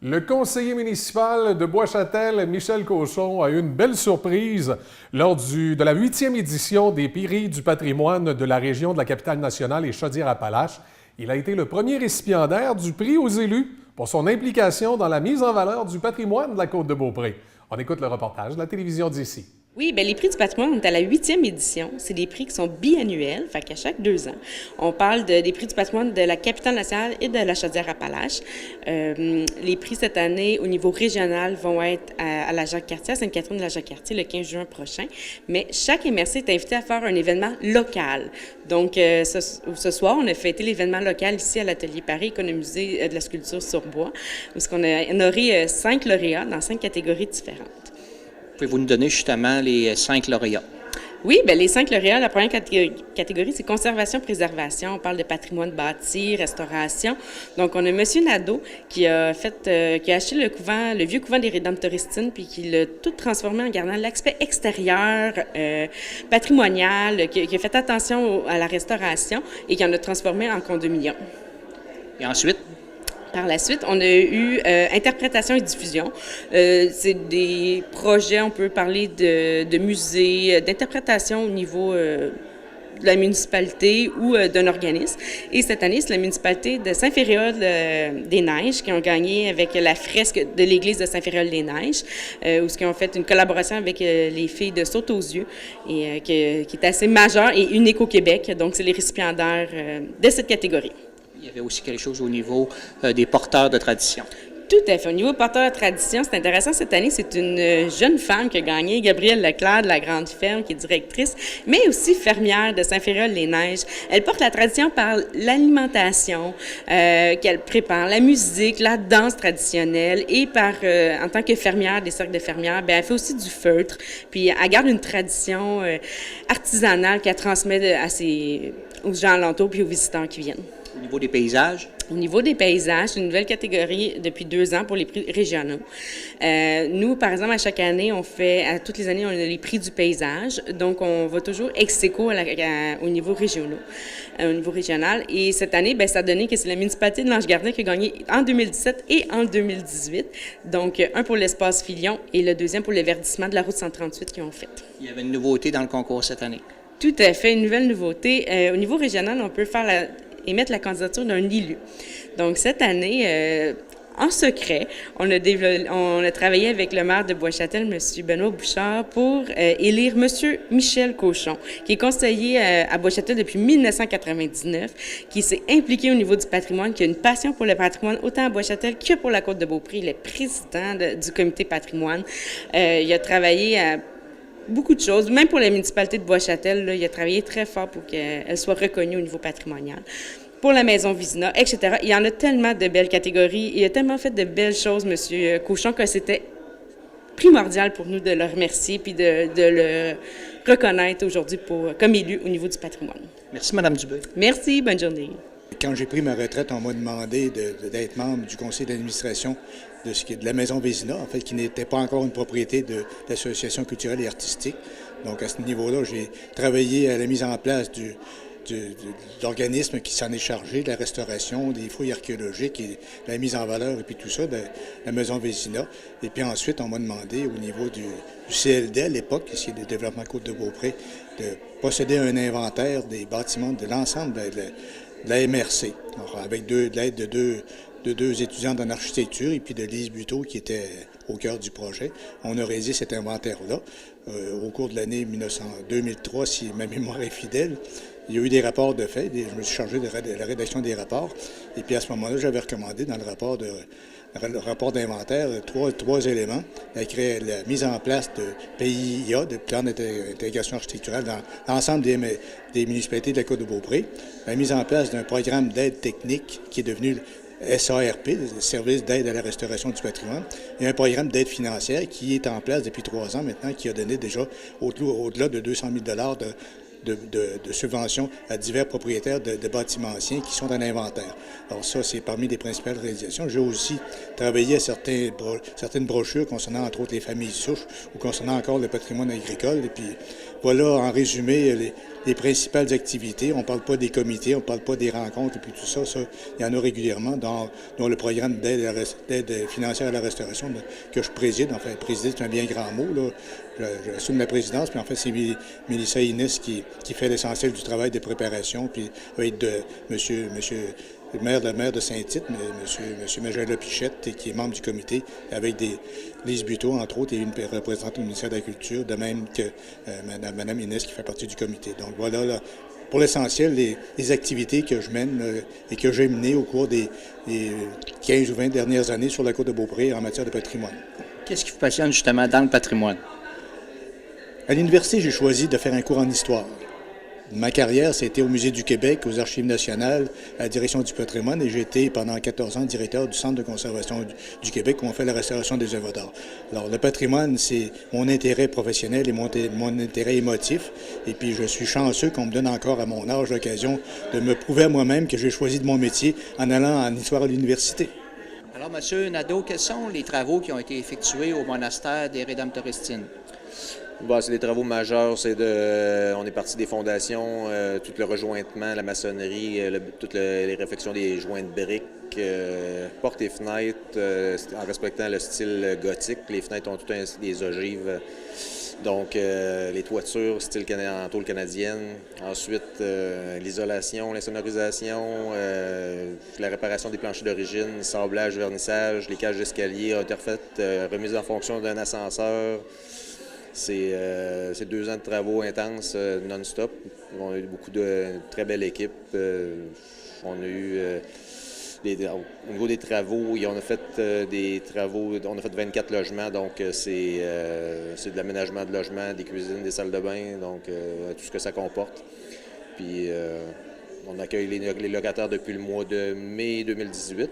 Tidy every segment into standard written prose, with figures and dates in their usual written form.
Le conseiller municipal de Bois-Châtel, Michel Cochon, a eu une belle surprise lors de la 8e édition des Prix du patrimoine de la région de la Capitale-Nationale et Chaudière-Appalaches. Il a été le premier récipiendaire du prix aux élus pour son implication dans la mise en valeur du patrimoine de la Côte-de-Beaupré. On écoute le reportage de la télévision d'ici. Oui, bien, les prix du patrimoine, on est à la 8e édition. C'est des prix qui sont biannuels, fait qu'à chaque 2 ans. On parle des prix du patrimoine de la Capitale-Nationale et de la Chaudière-Appalaches. Les prix cette année, au niveau régional, vont être à la Jacques-Cartier, à Sainte-Catherine-de-la-Jacques-Cartier, le 15 juin prochain. Mais chaque MRC est invité à faire un événement local. Donc, ce soir, on a fêté l'événement local ici à l'Atelier Paris, économisé de la sculpture sur bois, où on a honoré 5 lauréats dans 5 catégories différentes. Pouvez-vous nous donner justement les 5 lauréats? Oui, bien, les 5 lauréats, la première catégorie, c'est conservation-préservation. On parle de patrimoine bâti, restauration. Donc, on a M. Nadeau qui a acheté le vieux couvent des Rédemptoristines, puis qui l'a tout transformé en gardant l'aspect extérieur, patrimonial, qui a fait attention à la restauration et qui en a transformé en condominium. Et ensuite? Par la suite, on a eu interprétation et diffusion. C'est des projets, on peut parler de musées, d'interprétation au niveau de la municipalité ou d'un organisme. Et cette année, c'est la municipalité de Saint-Féréol-des-Neiges qui ont gagné avec la fresque de l'église de Saint-Féréol-des-Neiges, où ils ont fait une collaboration avec les filles de Saute aux yeux, et qui est assez majeure et unique au Québec. Donc, c'est les récipiendaires de cette catégorie. Il y avait aussi quelque chose au niveau des porteurs de tradition. Tout à fait. Au niveau porteur de tradition, c'est intéressant. Cette année, c'est une jeune femme qui a gagné, Gabrielle Leclerc de la Grande Ferme, qui est directrice, mais aussi fermière de Saint-Féréol-les-Neiges. Elle porte la tradition par l'alimentation qu'elle prépare, la musique, la danse traditionnelle et en tant que fermière des cercles de fermières, bien, elle fait aussi du feutre. Puis elle garde une tradition artisanale qu'elle transmet aux gens alentours puis aux visiteurs qui viennent. Au niveau des paysages? Au niveau des paysages, c'est une nouvelle catégorie depuis 2 ans pour les prix régionaux. Nous, par exemple, à chaque année, toutes les années, on a les prix du paysage. Donc, on va toujours ex aequo au niveau régional. Et cette année, bien, ça a donné que c'est la municipalité de Lange-Gardien qui a gagné en 2017 et en 2018. Donc, un pour l'espace Filion et le deuxième pour le verdissement de la route 138 qu'ils ont fait. Il y avait une nouveauté dans le concours cette année? Tout à fait, une nouvelle nouveauté. Au niveau régional, on peut émettre la candidature d'un élu. Donc, cette année, en secret, on a travaillé avec le maire de Bois-Châtel, M. Benoît Bouchard, pour élire M. Michel Cochon, qui est conseiller à Bois-Châtel depuis 1999, qui s'est impliqué au niveau du patrimoine, qui a une passion pour le patrimoine, autant à Bois-Châtel que pour la Côte-de-Beaupré. Il est président du comité patrimoine. Il a travaillé à beaucoup de choses. Même pour la municipalité de Bois-Châtel, là, il a travaillé très fort pour qu'elle soit reconnue au niveau patrimonial. Pour la maison Vizina, etc. Il y en a tellement de belles catégories. Il a tellement fait de belles choses, M. Cochon, que c'était primordial pour nous de le remercier puis de le reconnaître aujourd'hui comme élu au niveau du patrimoine. Merci, Mme Dubé. Merci, bonne journée. Quand j'ai pris ma retraite, on m'a demandé d'être membre du conseil d'administration de la Maison Vézina, en fait, qui n'était pas encore une propriété de l'association culturelle et artistique. Donc, à ce niveau-là, j'ai travaillé à la mise en place de l'organisme qui s'en est chargé, de la restauration, des fouilles archéologiques et la mise en valeur et puis tout ça de la Maison Vézina. Et puis ensuite, on m'a demandé au niveau du CLD à l'époque, qui est le développement Côte-de-Beaupré, de posséder un inventaire des bâtiments de l'ensemble de la MRC. Alors, avec l'aide de deux étudiantes en architecture et puis de Lise Buteau qui était au cœur du projet. On a réalisé cet inventaire-là au cours de l'année 2003, si ma mémoire est fidèle. Il y a eu des rapports de fait, je me suis chargé de la rédaction des rapports. Et puis à ce moment-là, j'avais recommandé dans le rapport d'inventaire trois éléments. La mise en place de PIA, de plan d'intégration architecturale dans l'ensemble des municipalités de la Côte-de-Beaupré. La mise en place d'un programme d'aide technique qui est devenu SARP, le Service d'aide à la restauration du patrimoine, et un programme d'aide financière qui est en place depuis 3 ans maintenant, qui a donné déjà au-delà de 200 000 de subventions à divers propriétaires de bâtiments anciens qui sont dans l'inventaire. Alors ça, c'est parmi les principales réalisations. J'ai aussi travaillé à certaines brochures concernant entre autres les familles souches ou concernant encore le patrimoine agricole. Et puis voilà en résumé les principales activités. On ne parle pas des comités, on ne parle pas des rencontres et puis tout ça. Ça, il y en a régulièrement dans le programme d'aide financière à la restauration que je préside. Enfin, présider, c'est un bien grand mot, là. J'assume la présidence, puis en fait, c'est Mélissa Inès qui fait l'essentiel du travail de préparation, puis avec monsieur le maire de Saint-Tite, M. Magella Pichette, qui est membre du comité, avec Lise Buteau, entre autres, et une représentante du ministère de la Culture, de même que Mme Inès, qui fait partie du comité. Donc voilà, là, pour l'essentiel, les activités que je mène et que j'ai menées au cours des 15 ou 20 dernières années sur la côte de Beaupré en matière de patrimoine. Qu'est-ce qui vous passionne justement dans le patrimoine? À l'université, j'ai choisi de faire un cours en histoire. Ma carrière, c'était au Musée du Québec, aux Archives nationales, à la direction du patrimoine, et j'ai été pendant 14 ans directeur du Centre de conservation du Québec où on fait la restauration des œuvres d'art. Alors, le patrimoine, c'est mon intérêt professionnel et mon intérêt émotif. Et puis, je suis chanceux qu'on me donne encore à mon âge l'occasion de me prouver à moi-même que j'ai choisi de mon métier en allant en histoire à l'université. Alors, M. Nadeau, quels sont les travaux qui ont été effectués au monastère des Rédemptoristines? Bon, c'est des travaux majeurs. On est parti des fondations, tout le rejointement, la maçonnerie, toutes les réflexions des joints de briques, portes et fenêtres, en respectant le style gothique. Les fenêtres ont toutes des ogives. Donc, les toitures, style en tôle canadienne. Ensuite, l'isolation, l'insonorisation, la réparation des planchers d'origine, sablage, vernissage, les cages d'escalier ont été refaites, remise en fonction d'un ascenseur. C'est 2 ans de travaux intenses, non-stop. On a eu beaucoup de très belles équipes. On a eu, au niveau des travaux, on a fait on a fait 24 logements, donc c'est de l'aménagement de logements, des cuisines, des salles de bain, donc tout ce que ça comporte. Puis on accueille les locataires depuis le mois de mai 2018,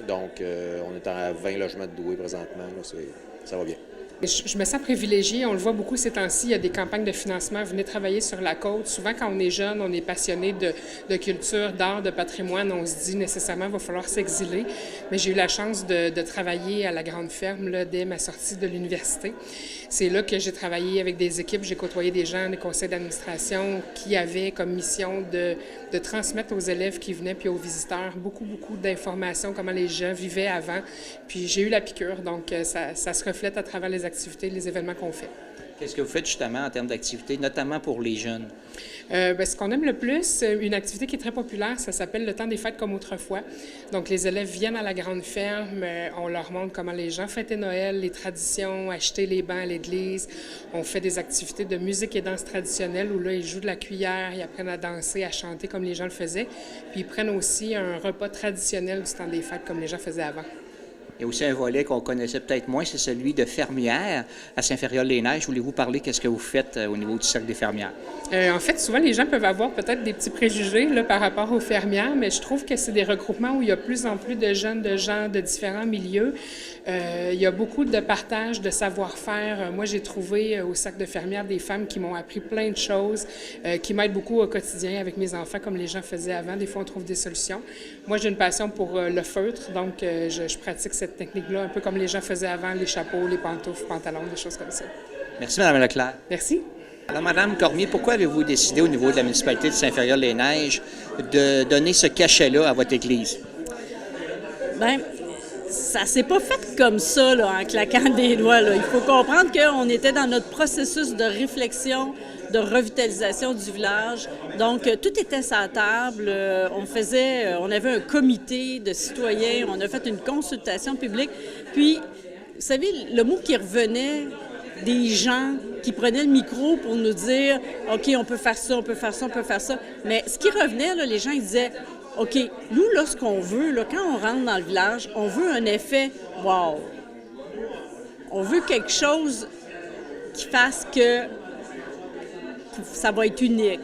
donc on est à 20 logements de doués présentement, là, ça va bien. Je me sens privilégiée, on le voit beaucoup ces temps-ci, il y a des campagnes de financement, venez travailler sur la côte. Souvent, quand on est jeune, on est passionné de culture, d'art, de patrimoine, on se dit nécessairement qu'il va falloir s'exiler. Mais j'ai eu la chance de travailler à la Grande Ferme là, dès ma sortie de l'université. C'est là que j'ai travaillé avec des équipes, j'ai côtoyé des gens, des conseils d'administration qui avaient comme mission de transmettre aux élèves qui venaient puis aux visiteurs beaucoup d'informations, comment les gens vivaient avant. Puis j'ai eu la piqûre, donc ça se reflète à travers les activités, les événements qu'on fait. Qu'est-ce que vous faites justement en termes d'activités, notamment pour les jeunes? Ce qu'on aime le plus, une activité qui est très populaire, ça s'appelle le temps des fêtes comme autrefois. Donc, les élèves viennent à la Grande Ferme, on leur montre comment les gens fêtaient Noël, les traditions, acheter les bancs à l'église. On fait des activités de musique et danse traditionnelle où là, ils jouent de la cuillère, ils apprennent à danser, à chanter comme les gens le faisaient. Puis, ils prennent aussi un repas traditionnel du temps des fêtes comme les gens faisaient avant. Il y a aussi un volet qu'on connaissait peut-être moins, c'est celui de fermière à Saint-Ferréol-les-Neiges. Voulez-vous parler qu'est-ce que vous faites au niveau du cercle des fermières? En fait, souvent, les gens peuvent avoir peut-être des petits préjugés là, par rapport aux fermières, mais je trouve que c'est des regroupements où il y a plus en plus de jeunes, de gens de différents milieux. Il y a beaucoup de partage, de savoir-faire. Moi, j'ai trouvé au cercle de fermières des femmes qui m'ont appris plein de choses, qui m'aident beaucoup au quotidien avec mes enfants, comme les gens faisaient avant. Des fois, on trouve des solutions. Moi, j'ai une passion pour le feutre, donc je pratique cette technique-là, un peu comme les gens faisaient avant, les chapeaux, les pantoufles, pantalons, des choses comme ça. Merci, Mme Leclerc. Merci. Alors, Mme Cormier, pourquoi avez-vous décidé au niveau de la municipalité de Saint-Ferréol-les-Neiges de donner ce cachet-là à votre église? Bien, ça s'est pas fait comme ça, là, en claquant des doigts. Là. Il faut comprendre qu'on était dans notre processus de réflexion, de revitalisation du village. Donc, tout était sur la table. On avait un comité de citoyens. On a fait une consultation publique. Puis, vous savez, le mot qui revenait des gens qui prenaient le micro pour nous dire « OK, on peut faire ça, on peut faire ça, on peut faire ça ». Mais ce qui revenait, là, les gens, ils disaient « OK, nous, là, ce qu'on veut, là, quand on rentre dans le village, on veut un effet « wow ». On veut quelque chose qui fasse que ça va être unique.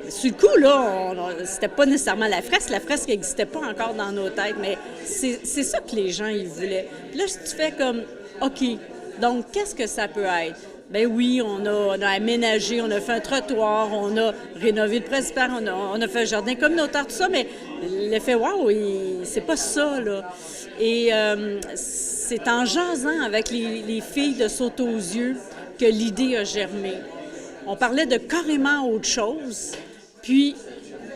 Sur le coup, là, c'était pas nécessairement la fresque n'existait pas encore dans nos têtes, mais c'est ça que les gens, ils voulaient. Puis là, si tu fais comme, OK, donc, qu'est-ce que ça peut être? Ben oui, on a aménagé, on a fait un trottoir, on a rénové le presbytère, on a fait un jardin communautaire, tout ça, mais l'effet wow, c'est pas ça, là. Et c'est en jasant avec les filles de Sauter aux yeux que l'idée a germé. on parlait de carrément autre chose. Puis,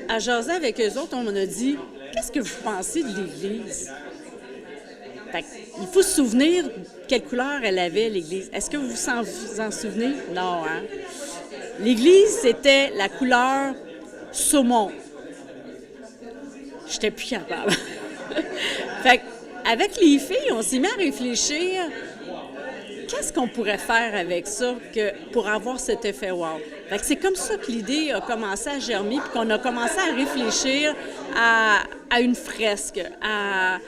à jaser avec eux autres, on a dit « Qu'est-ce que vous pensez de l'Église? » Il faut se souvenir quelle couleur elle avait, l'Église. Est-ce que vous vous en souvenez? Non, hein? L'Église, c'était la couleur saumon. J'étais plus capable. Fait avec les filles, on s'est mis à réfléchir qu'est-ce qu'on pourrait faire avec ça pour avoir cet effet wow. Fait que c'est comme ça que l'idée a commencé à germer, puis qu'on a commencé à réfléchir à une fresque, à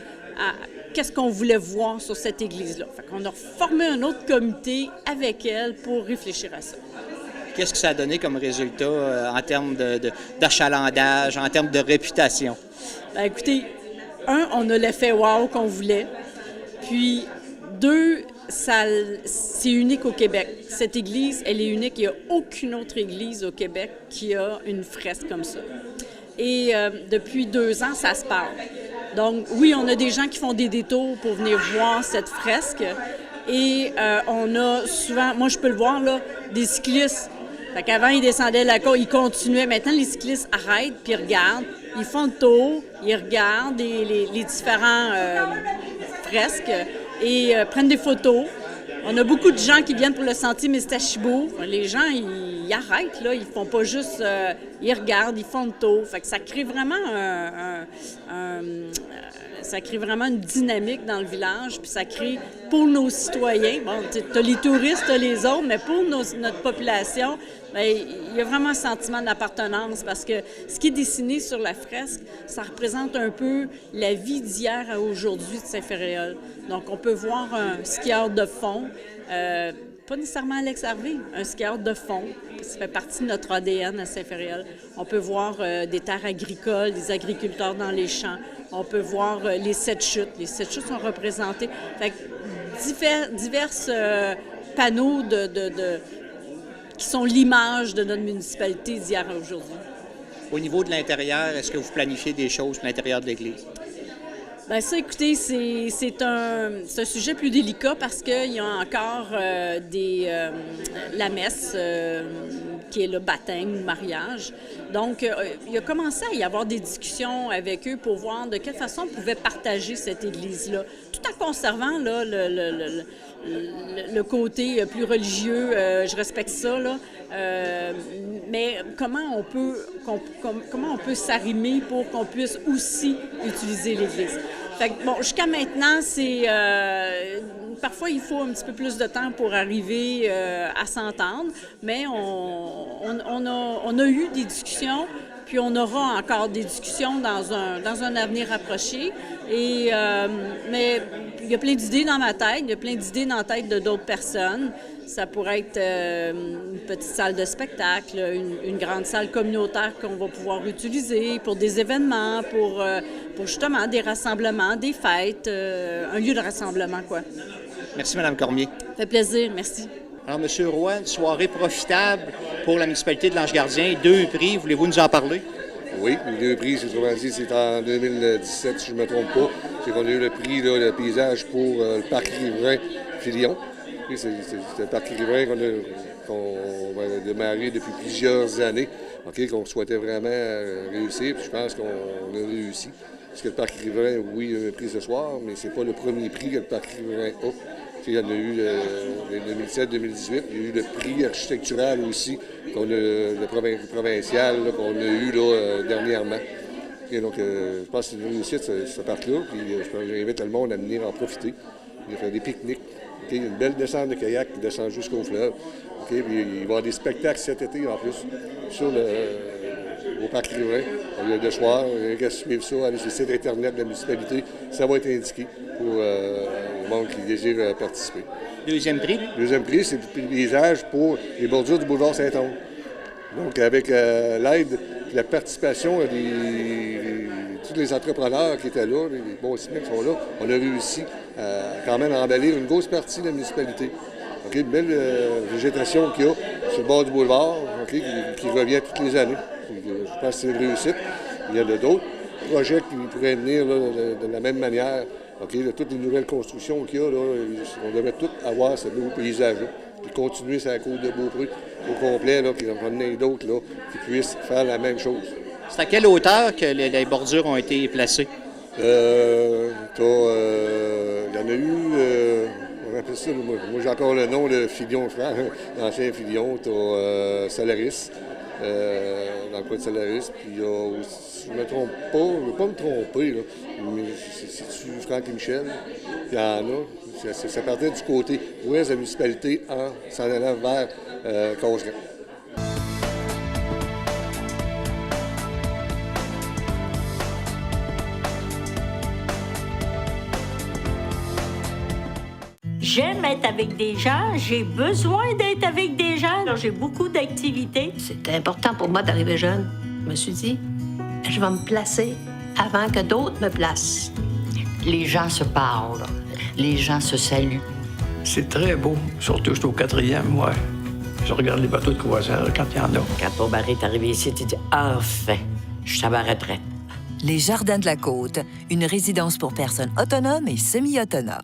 qu'est-ce qu'on voulait voir sur cette église-là. Fait qu'on a formé un autre comité avec elle pour réfléchir à ça. Qu'est-ce que ça a donné comme résultat en termes d'achalandage, en termes de réputation? Bien, écoutez, on a l'effet wow qu'on voulait. Puis, 2, c'est unique au Québec. Cette église, elle est unique. Il n'y a aucune autre église au Québec qui a une fresque comme ça. Et depuis 2 ans, ça se parle. Donc, oui, on a des gens qui font des détours pour venir voir cette fresque. Et on a souvent, moi je peux le voir, là, des cyclistes. Fait qu'avant, ils descendaient la côte, ils continuaient. Maintenant, les cyclistes arrêtent, puis regardent. Ils font le tour, ils regardent les différents fresques et prennent des photos. On a beaucoup de gens qui viennent pour le sentier Mistachibo. Les gens, ils arrêtent, là. Ils font pas juste... ils regardent, ils font le tour. Fait que ça crée vraiment ça crée vraiment une dynamique dans le village, puis ça crée pour nos citoyens, bon, tu as les touristes, tu as les autres, mais pour notre population, bien, il y a vraiment un sentiment d'appartenance parce que ce qui est dessiné sur la fresque, ça représente un peu la vie d'hier à aujourd'hui de Saint-Féréol. Donc, on peut voir un skieur de fond, pas nécessairement Alex Harvey, un skieur de fond. Ça fait partie de notre ADN à Saint-Féréol. On peut voir des terres agricoles, des agriculteurs dans les champs. On peut voir les 7 chutes. Les 7 chutes sont représentées. Fait que divers panneaux qui sont l'image de notre municipalité d'hier à aujourd'hui. Au niveau de l'intérieur, est-ce que vous planifiez des choses pour l'intérieur de l'Église? Bien ça, écoutez, c'est un sujet plus délicat parce qu'il y a encore la messe qui est le baptême, le mariage. Donc, il a commencé à y avoir des discussions avec eux pour voir de quelle façon on pouvait partager cette église-là, tout en conservant là, le côté plus religieux, je respecte ça, là. Mais comment on peut s'arrimer pour qu'on puisse aussi utiliser l'Église? Fait que, bon, jusqu'à maintenant, parfois, il faut un petit peu plus de temps pour arriver à s'entendre, mais on a eu des discussions, puis on aura encore des discussions dans un avenir rapproché. Mais il y a plein d'idées dans ma tête, il y a plein d'idées dans la tête de d'autres personnes. Ça pourrait être une petite salle de spectacle, une grande salle communautaire qu'on va pouvoir utiliser pour des événements, pour justement des rassemblements, des fêtes, un lieu de rassemblement, quoi. Merci, Mme Cormier. Ça fait plaisir, merci. Alors, M. Roy, une soirée profitable pour la municipalité de l'Ange-Gardien. 2 prix, voulez-vous nous en parler? Oui, les 2 prix, c'est en 2017, si je ne me trompe pas. C'est qu'on a eu le prix, là, le paysage pour le parc riverain Filion. C'est un parc riverain qu'on va démarrer depuis plusieurs années, qu'on souhaitait vraiment réussir, puis je pense qu'on a réussi. Parce que le parc riverain, oui, il a un prix ce soir, mais c'est pas le premier prix que le parc riverain a. Il y en a eu en 2017-2018, il y a eu le prix architectural aussi, le provincial qu'on a eu là, dernièrement. Et donc, je pense que c'est une réussite, ce parc-là, puis j'invite tout le monde à venir en profiter. Il va faire des pique-niques. Une belle descente de kayak qui descend jusqu'au fleuve. Puis il va y avoir des spectacles cet été en plus au parc riverain. Le soir, il y a qu'à suivre ça, aller sur le site Internet de la municipalité. Ça va être indiqué pour le monde qui désire participer. Deuxième prix? Deuxième prix, c'est le paysage pour les bordures du boulevard Saint-Onge. Donc, avec l'aide et la participation de tous les entrepreneurs qui étaient là, les bons ciments qui sont là, on a réussi quand même à embellir une grosse partie de la municipalité. Une belle végétation qu'il y a sur le bord du boulevard, qui revient toutes les années. Je pense que c'est une réussite. Il y a d'autres projets qui pourraient venir là, de la même manière. Toutes les nouvelles constructions qu'il y a, là, on devrait tous avoir ce nouveau paysage-là. puis continuer sur la côte de Beaupré au complet, là, puis on en a d'autres là, qui puissent faire la même chose. C'est à quelle hauteur que les bordures ont été placées? Il y en a eu, on appelle ça, moi j'ai encore le nom de Filion, je crois, l'ancien Filion, tu as Salaris, dans le coin de Salaris, puis il y a aussi, si je ne me trompe pas, je ne veux pas me tromper, là, mais c'est-tu Franck et Michel? Il y en a, ça partait du côté ouest de la municipalité en s'en allant vers Causeray. J'aime être avec des gens, j'ai besoin d'être avec des gens, alors j'ai beaucoup d'activités. C'était important pour moi d'arriver jeune. Je me suis dit, je vais me placer avant que d'autres me placent. Les gens se parlent, les gens se saluent. C'est très beau, surtout que je suis au 4e, moi. Je regarde les bateaux de croisière quand il y en a. Quand ton mari est arrivé ici, tu dis « Enfin, je suis à ma retraite ». Les Jardins de la Côte, une résidence pour personnes autonomes et semi-autonomes.